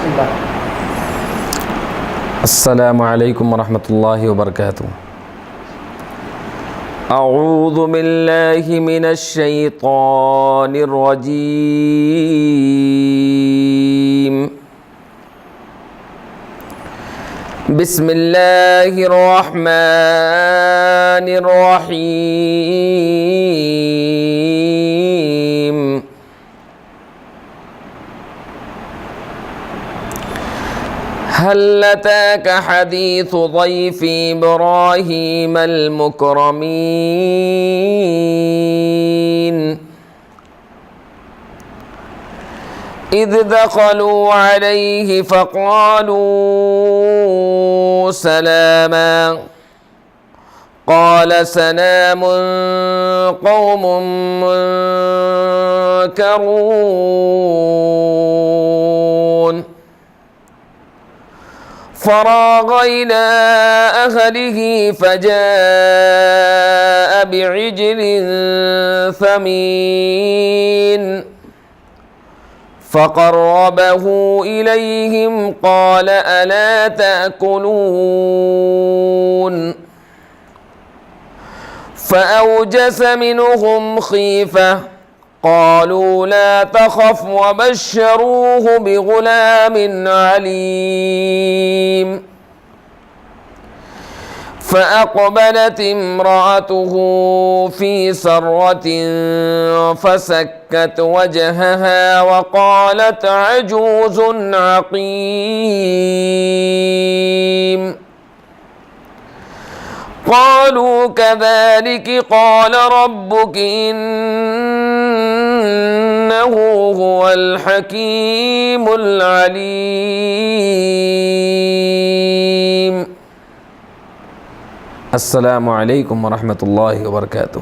الله. السلام عليكم ورحمة الله وبركاته. أعوذ بالله من الشيطان الرجيم. بسم الله الرحمن الرحيم. هل أتاك حديث ضيف إبراهيم المكرمين إذ دخلوا عليه فقالوا سلاما قال سلام قوم منكرون فراغ إلى أهله فجاء بعجل ثمين فقربه إليهم قال ألا تأكلون فأوجس منهم خيفة قالوا لا تخف وبشروه بغلام عليم فأقبلت امرأته في سرة فسكت وجهها وقالت عجوز عقيم قالوا كذلك قال ربك إنه هو الحكيم العليم. السلام عليكم ورحمة الله وبركاته.